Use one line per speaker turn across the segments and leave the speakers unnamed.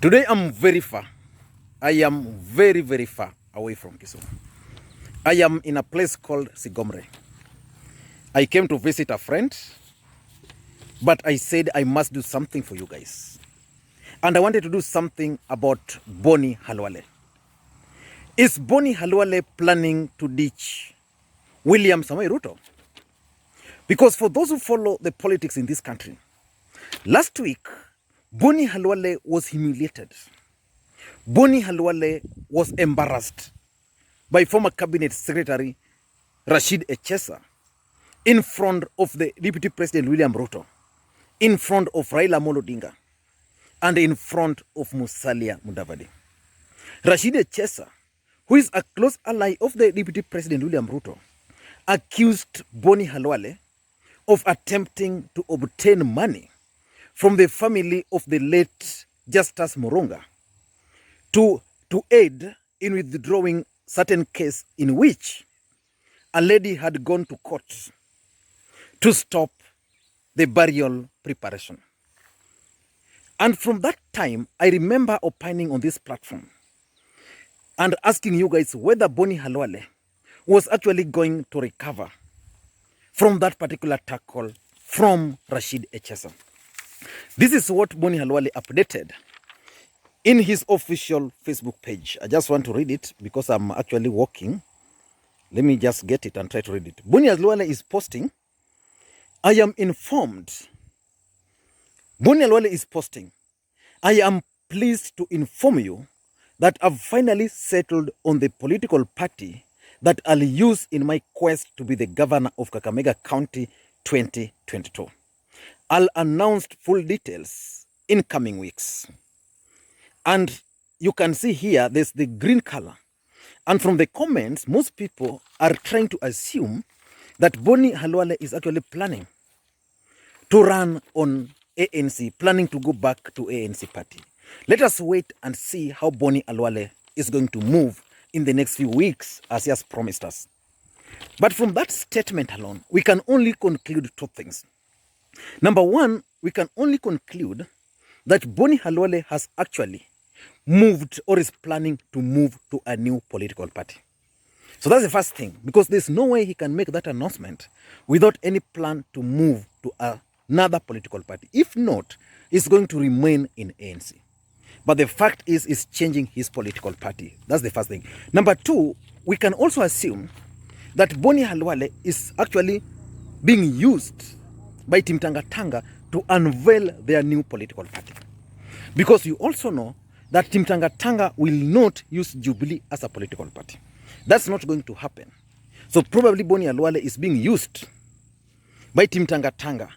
Today I'm very far. I am very, very far away from Kisumu. I am in a place called Sigomre. I came to visit a friend, but I said I must do something for you guys. And I wanted to do something about Boni Khalwale. Is Boni Khalwale planning to ditch William Samoei Ruto? Because for those who follow the politics in this country, last week, Boni Khalwale was humiliated. Boni Khalwale was embarrassed by former cabinet secretary Rashid Echesa in front of the Deputy President William Ruto, in front of Raila Odinga, and in front of Musalia Mudavadi. Rashid Echesa, who is a close ally of the Deputy President William Ruto, accused Boni Khalwale of attempting to obtain money from the family of the late Justice Moronga to aid in withdrawing certain case in which a lady had gone to court to stop the burial preparation. And from that time, I remember opining on this platform and asking you guys whether Boni Khalwale was actually going to recover from that particular tackle from Rashid Echesa. This is what Boni Khalwale updated in his official Facebook page. I just want to read it because I'm actually walking. Let me just get it and try to read it. Boni Khalwale is posting, I am informed. Boni Khalwale is posting, I am pleased to inform you that I've finally settled on the political party that I'll use in my quest to be the governor of Kakamega County 2022. I'll announce full details in coming weeks. And you can see here, there's the green color. And from the comments, most people are trying to assume that Boni Khalwale is actually planning to run on ANC, planning to go back to ANC party. Let us wait and see how Boni Khalwale is going to move in the next few weeks, as he has promised us. But from that statement alone, we can only conclude two things. Number one, we can only conclude that Boni Khalwale has actually moved or is planning to move to a new political party. So that's the first thing, because there's no way he can make that announcement without any plan to move to another political party. If not, he's going to remain in ANC. But the fact is, he's changing his political party. That's the first thing. Number two, we can also assume that Boni Khalwale is actually being used by Team Tanga Tanga to unveil their new political party. Because you also know that Team Tanga Tanga will not use Jubilee as a political party. That's not going to happen. So probably Boni Khalwale is being used by Team Tanga Tanga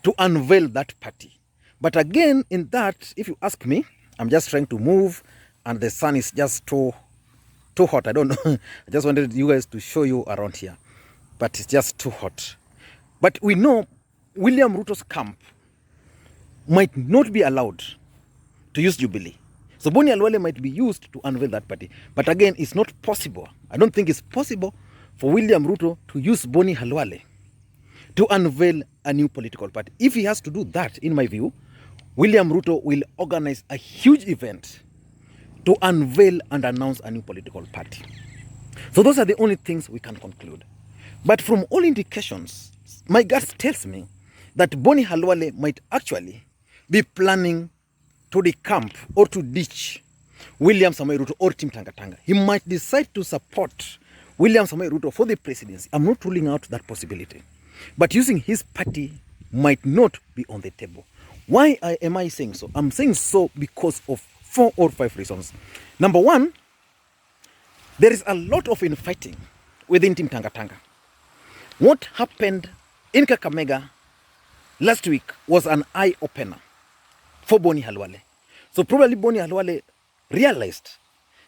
to unveil that party. But again, in that, if you ask me, I'm just trying to move and the sun is just too hot. I don't know. I just wanted you guys to show you around here. But it's just too hot. But we know William Ruto's camp might not be allowed to use Jubilee. So Boni Khalwale might be used to unveil that party. But again, it's not possible. I don't think it's possible for William Ruto to use Boni Khalwale to unveil a new political party. If he has to do that, in my view, William Ruto will organize a huge event to unveil and announce a new political party. So those are the only things we can conclude. But from all indications, my gut tells me that Boni Khalwale might actually be planning to decamp or to ditch William Samoei Ruto or Team Tanga Tanga. He might decide to support William Samoei Ruto for the presidency. I'm not ruling out that possibility. But using his party might not be on the table. Why am I saying so? I'm saying so because of 4 or 5 reasons. Number one, there is a lot of infighting within Team Tanga Tanga. What happened in Kakamega last week was an eye-opener for Boni Khalwale. So probably Boni Khalwale realized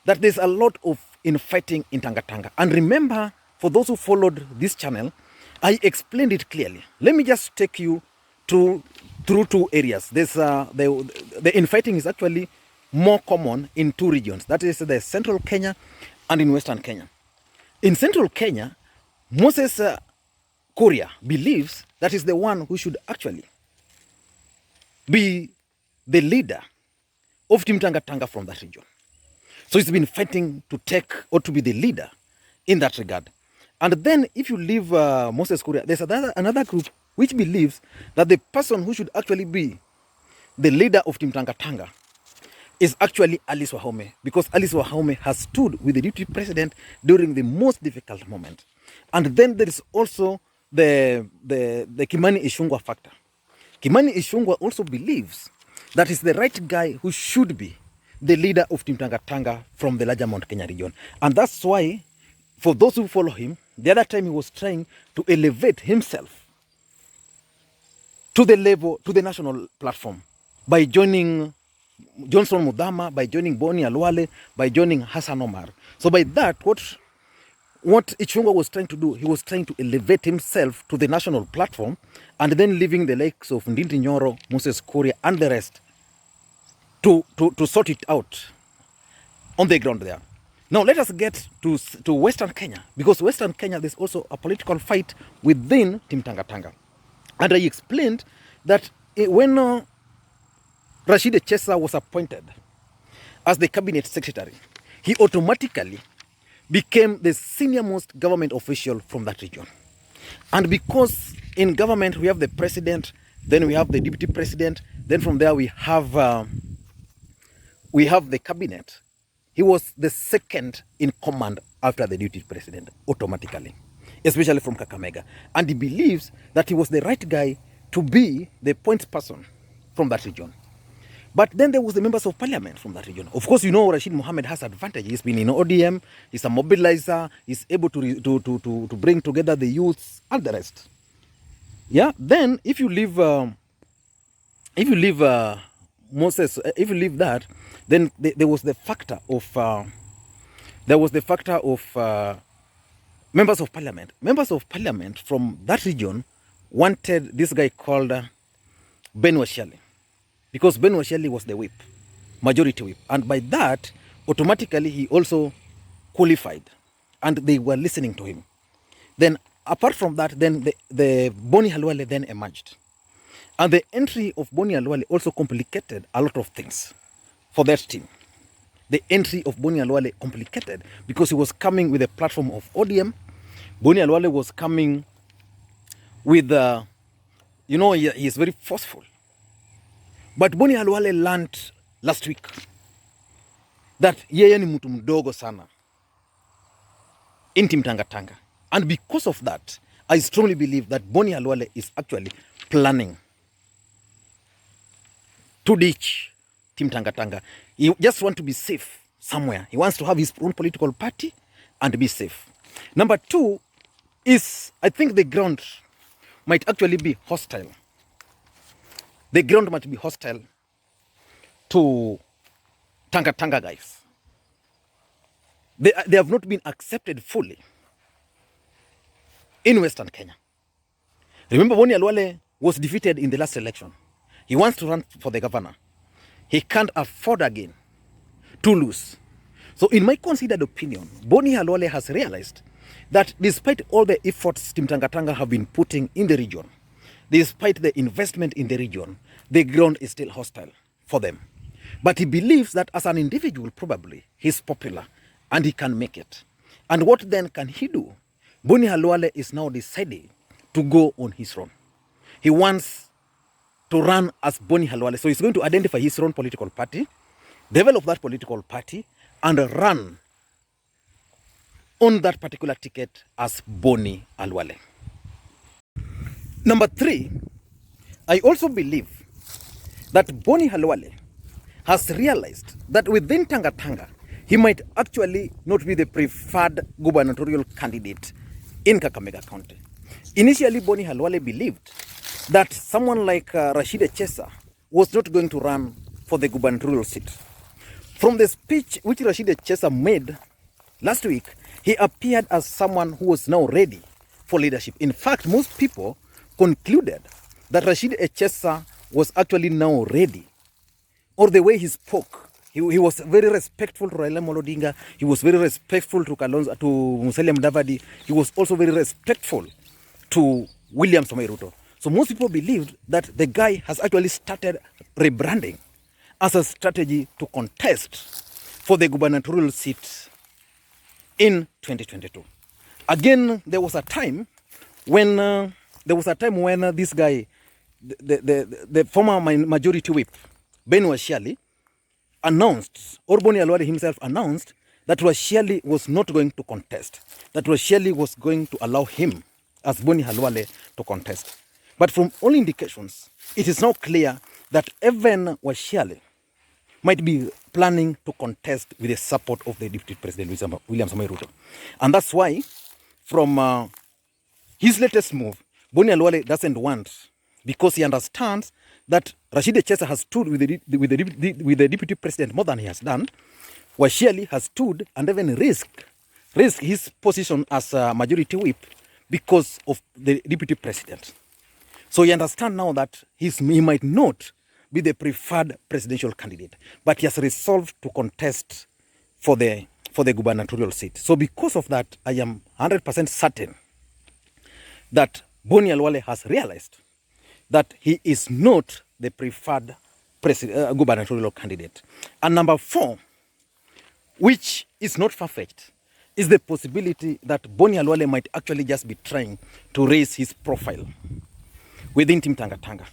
that there's a lot of infighting in Tanga Tanga. And remember, for those who followed this channel, I explained it clearly. Let me just take you through 2 areas. There's the infighting is actually more common in 2 regions. That is the central Kenya and in western Kenya. In central Kenya, Moses Kuria believes that is the one who should actually be the leader of Team Tanga Tanga from that region. So he's been fighting to take or to be the leader in that regard. And then if you leave Moses Kuria, there's another group which believes that the person who should actually be the leader of Team Tanga Tanga is actually Alice Wahome, because Alice Wahome has stood with the deputy president during the most difficult moment. And then there is also the Kimani Ichung'wah factor. Kimani Ichung'wah also believes that is the right guy who should be the leader of Team Tanga Tanga from the larger Mount Kenya region. And that's why, for those who follow him, the other time he was trying to elevate himself to the level, to the national platform by joining Johnson Mudhama, by joining Boni Khalwale, by joining Hassan Omar. So by that, what Ichung'wah was trying to do, he was trying to elevate himself to the national platform and then leaving the likes of Ndindi Nyoro, Moses Kuria, and the rest to sort it out on the ground there. Now let us get to Western Kenya, because Western Kenya there's also a political fight within Team Tanga Tanga. And I explained that when Rashid Echesa was appointed as the cabinet secretary, he automatically became the senior-most government official from that region. And because in government we have the president, then we have the deputy president, then from there we have the cabinet, he was the second in command after the deputy president automatically, especially from Kakamega. And he believes that he was the right guy to be the point person from that region. But then there was the members of parliament from that region. Of course, you know, Rashid Mohammed has advantage. He's been in ODM, he's a mobilizer, he's able to bring together the youths and the rest. Yeah, then if you leave Moses, if you leave that, then there was the factor of members of parliament. Members of parliament from that region wanted this guy called Ben Washali, because Ben Washali was the whip, majority whip. And by that, automatically he also qualified and they were listening to him. Then apart from that, then the Boni Khalwale then emerged. And the entry of Boni Khalwale also complicated a lot of things for that team. The entry of Boni Khalwale complicated because he was coming with a platform of ODM. Boni Khalwale was coming with, he is very forceful. But Boni Khalwale learned last week that yeye ni mtu mdogo sana in Team Tanga Tanga. And because of that, I strongly believe that Boni Khalwale is actually planning to ditch Team Tanga Tanga. He just wants to be safe somewhere. He wants to have his own political party and be safe. Number two is, I think the ground might actually be hostile. The ground might be hostile to Tanga Tanga guys. They have not been accepted fully in Western Kenya. Remember, Boni Khalwale was defeated in the last election. He wants to run for the governor. He can't afford again to lose. So in my considered opinion, Boni Khalwale has realized that despite all the efforts Team Tanga Tanga have been putting in the region, despite the investment in the region, the ground is still hostile for them. But he believes that as an individual, probably, he's popular and he can make it. And what then can he do? Boni Khalwale is now deciding to go on his own. He wants to run as Boni Khalwale. So he's going to identify his own political party, develop that political party, and run on that particular ticket as Boni Khalwale. Number three, I also believe that Boni Khalwale has realized that within Tanga Tanga, he might actually not be the preferred gubernatorial candidate in Kakamega County. Initially, Boni Khalwale believed that someone like Rashid Echesa was not going to run for the gubernatorial seat. From the speech which Rashid Echesa made last week, he appeared as someone who was now ready for leadership. In fact, most people concluded that Rashid Echesa was actually now ready, or the way he spoke. He was very respectful to Raila Odinga. He was very respectful to Musalia Mudavadi. He was also very respectful to William Samoei Ruto. So most people believed that the guy has actually started rebranding as a strategy to contest for the gubernatorial seat in 2022. Again, there was a time when this guy, the former majority whip, Ben Washiali, announced, or Boni Khalwale himself announced, that Washiali was not going to contest, that Washiali was going to allow him, as Boni Khalwale, to contest. But from all indications, it is now clear that even Washiali might be planning to contest with the support of the Deputy President William Samoei Ruto. And that's why, from his latest move, Boni Khalwale doesn't want, because he understands that Rashid Echesa has stood with the Deputy President more than he has done. Washiali has stood and even risked his position as a majority whip because of the Deputy President. So he understands now that he might not be the preferred presidential candidate, but he has resolved to contest for the gubernatorial seat. So because of that, I am 100% certain that Boni Khalwale has realized that he is not the preferred gubernatorial candidate. And number 4, which is not far-fetched, is the possibility that Boni Khalwale might actually just be trying to raise his profile within Team Tanga Tanga.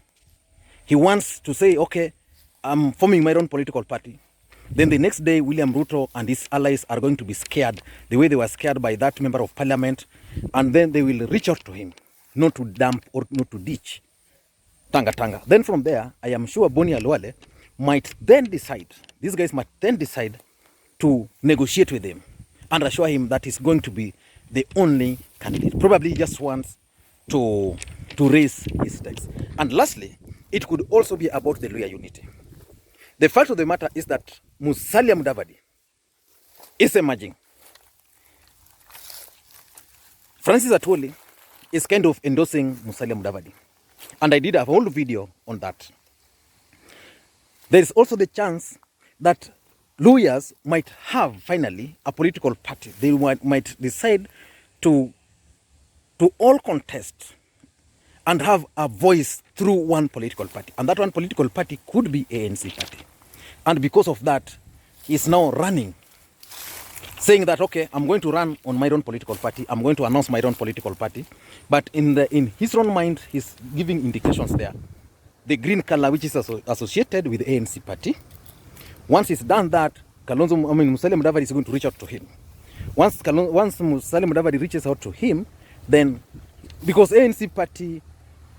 He wants to say, okay, I'm forming my own political party. Then the next day, William Ruto and his allies are going to be scared the way they were scared by that member of parliament. And then they will reach out to him, not to dump or not to ditch Tanga Tanga. Then from there, I am sure Boni Khalwale might then decide, these guys might then decide to negotiate with him and assure him that he's going to be the only candidate. Probably he just wants to raise his stakes. And lastly, it could also be about the Luhya unity. The fact of the matter is that Musalia Mudavadi is emerging. Francis Atwoli is kind of endorsing Musalia Mudavadi. And I did a whole video on that. There is also the chance that Luhyas might have finally a political party. They might decide to all contest and have a voice through one political party. And that one political party could be ANC party. And because of that, he's now running, saying that, okay, I'm going to run on my own political party. I'm going to announce my own political party. But in his own mind, he's giving indications there. The green color, which is associated with the ANC party. Once he's done that, Musalia Mudavadi is going to reach out to him. Once Musalia Mudavadi reaches out to him, then, because ANC party,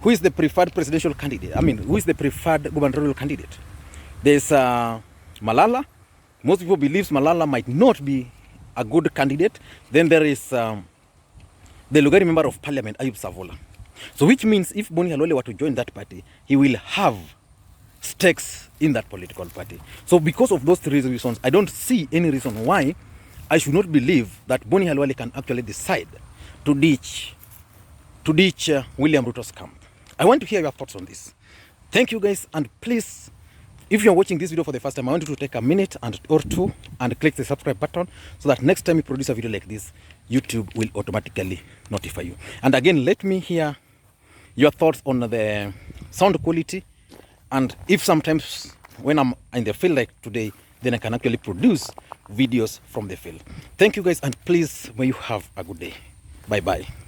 who is the preferred presidential candidate? Who is the preferred gubernatorial candidate? There's Malala. Most people believe Malala might not be a good candidate. Then there is the Lugari member of parliament, Ayub Savola. So which means if Boni Khalwale were to join that party, he will have stakes in that political party. So because of those 3 reasons, I don't see any reason why I should not believe that Boni Khalwale can actually decide to ditch William Ruto's camp. I want to hear your thoughts on this. Thank you guys, and please, if you're watching this video for the first time, I want you to take a minute or 2 and click the subscribe button so that next time you produce a video like this, YouTube will automatically notify you. And again, let me hear your thoughts on the sound quality, and if sometimes when I'm in the field like today, then I can actually produce videos from the field. Thank you guys, and please, may you have a good day. Bye-bye.